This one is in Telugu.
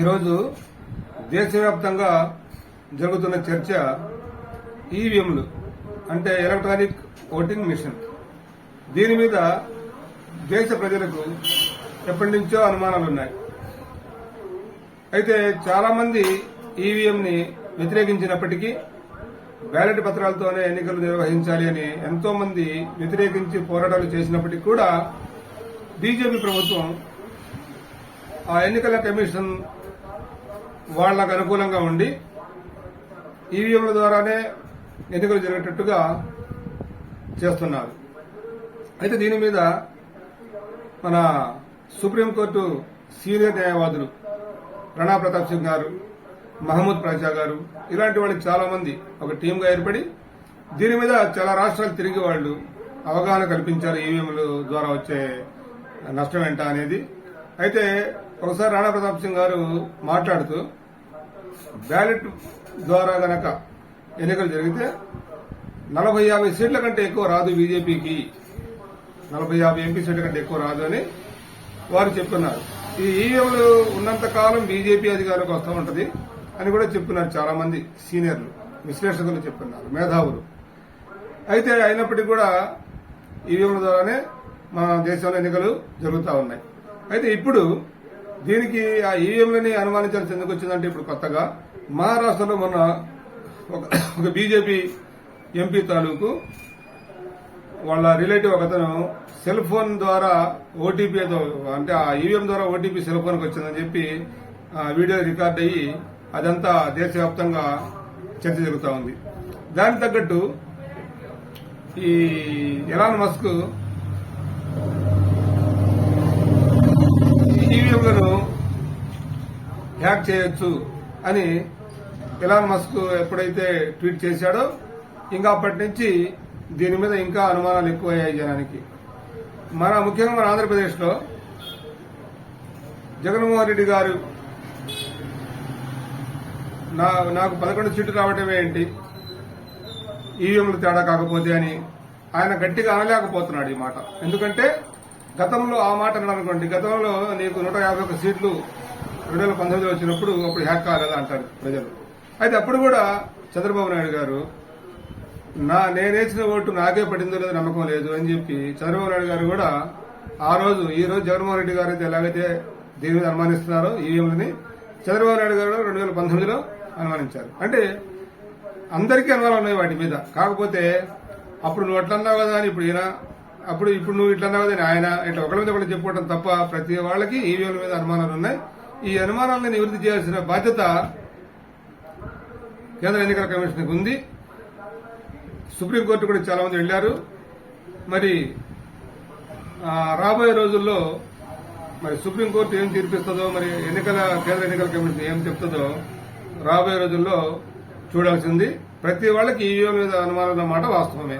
ఈరోజు దేశవ్యాప్తంగా జరుగుతున్న చర్చ ఈవీఎంలు అంటే ఎలక్ట్రానిక్ ఓటింగ్ మిషన్. దీని మీద దేశ ప్రజలకు ఎప్పటి నుంచో అనుమానాలున్నాయి. అయితే చాలా మంది ఈవీఎంని వ్యతిరేకించినప్పటికీ బ్యాలెట్ పత్రాలతోనే ఎన్నికలు నిర్వహించాలి అని ఎంతో మంది వ్యతిరేకించి పోరాటాలు చేసినప్పటికీ కూడా బీజేపీ ప్రభుత్వం ఆ ఎన్నికల కమిషన్ వాళ్లకు అనుకూలంగా ఉండి ఈవీఎంల ద్వారానే ఎన్నికలు జరిగేటట్టుగా చేస్తున్నారు. అయితే దీని మీద మన సుప్రీంకోర్టు సీనియర్ న్యాయవాదులు రాణా ప్రతాప్ సింగ్ గారు, మహమూద్ ప్రజా గారు ఇలాంటి వాళ్ళు చాలా మంది ఒక టీంగా ఏర్పడి దీని మీద చాలా రాష్ట్రాలు తిరిగి వాళ్ళు అవగాహన కల్పించారు ఈవీఎంల ద్వారా వచ్చే నష్టం ఏంటా అనేది. అయితే ఒకసారి రాణా ప్రతాప్ సింగ్ గారు మాట్లాడుతూ బ్యాలెట్ ద్వారా గనక ఎన్నికలు జరిగితే 40-50 సీట్ల కంటే ఎక్కువ రాదు బీజేపీకి, 40-50 ఎంపీ సీట్ల కంటే ఎక్కువ రాదు అని వారు చెప్తున్నారు. ఈ ఈవీఎంలు ఉన్నంత కాలం బీజేపీ అధికారంలోకి వస్తూ ఉంటది అని కూడా చెప్తున్నారు చాలా మంది సీనియర్లు, విశ్లేషకులు చెప్తున్నారు, మేధావులు. అయితే అయినప్పటికీ కూడా ఈవీఎంల ద్వారానే మన దేశంలో ఎన్నికలు జరుగుతూ ఉన్నాయి. అయితే ఇప్పుడు దీనికి ఆ ఈవీఎంలని అనుమానించాల్సి ఎందుకు వచ్చిందంటే ఇప్పుడు కొత్తగా మహారాష్ట్రలో మొన్న ఒక బీజేపీ ఎంపీ తాలూకు వాళ్ళ రిలేటివ్ ఒకతను సెల్ ఫోన్ ద్వారా ఓటీపీ అంటే ఆ ఈవీఎం ద్వారా ఓటీపీ సెల్ ఫోన్కి వచ్చిందని చెప్పి వీడియో రికార్డ్ అయ్యి అదంతా దేశవ్యాప్తంగా చర్చ జరుగుతూ ఉంది. దానికి తగ్గట్టు ఈ ఎలాన్ మస్క్ ఈవీఎంలను హ్యాక్ చేయొచ్చు అని ఎలాన్ మస్క్ ఎప్పుడైతే ట్వీట్ చేశాడో ఇంకా అప్పటి నుంచి దీని మీద ఇంకా అనుమానాలు ఎక్కువయ్యాయి జనానికి. ముఖ్యంగా మన ఆంధ్రప్రదేశ్లో జగన్మోహన్ రెడ్డి గారు నాకు 11 సీట్లు రావటమే ఏంటి ఈవీఎంలు తేడా కాకపోతే అని ఆయన గట్టిగా అనలేకపోతున్నాడు ఈ మాట. ఎందుకంటే గతంలో ఆ మాట అన్నారనుకోండి, గతంలో నీకు 151 సీట్లు 2019లో వచ్చినప్పుడు అప్పుడు హ్యాక్ కాలేదా అంటారు ప్రజలు. అయితే అప్పుడు కూడా చంద్రబాబు నాయుడు గారు నేనేసిన ఓటు నాకే పడిందో లేదో నమ్మకం లేదు అని చెప్పి చంద్రబాబు నాయుడు గారు కూడా ఈ రోజు జగన్మోహన్ రెడ్డి గారు అయితే ఎలాగైతే దీని మీద అనుమానిస్తున్నారో ఈవీఎంలని చంద్రబాబు నాయుడు గారు 2019లో అనుమానించారు. అంటే అందరికీ అనుమానాలు ఉన్నాయి వాటి మీద. కాకపోతే అప్పుడు నువ్వు అట్లన్నావు కదా అని ఇప్పుడు నువ్వు ఇట్లన్నావు కదా అని ఆయన ఇట్లా ఒకరి మీద ఒకటి చెప్పుకోవడం తప్ప ప్రతి వాళ్ళకి ఈవీఎంల మీద అనుమానాలు ఉన్నాయి. ఈ అనుమానాలను నివృత్తి చేయాల్సిన బాధ్యత కేంద్ర ఎన్నికల కమిషన్కి ఉంది. సుప్రీంకోర్టు కూడా చాలా మంది వెళ్లారు. మరి రాబోయే రోజుల్లో మరి సుప్రీంకోర్టు ఏం తీర్పిస్తుందో, మరి కేంద్ర ఎన్నికల కమిషన్ ఏం చెప్తుందో రాబోయే రోజుల్లో చూడాల్సింది. ప్రతి వాళ్ళకి ఈవీఎం మీద అనుమానం అన్నమాట వాస్తవమే.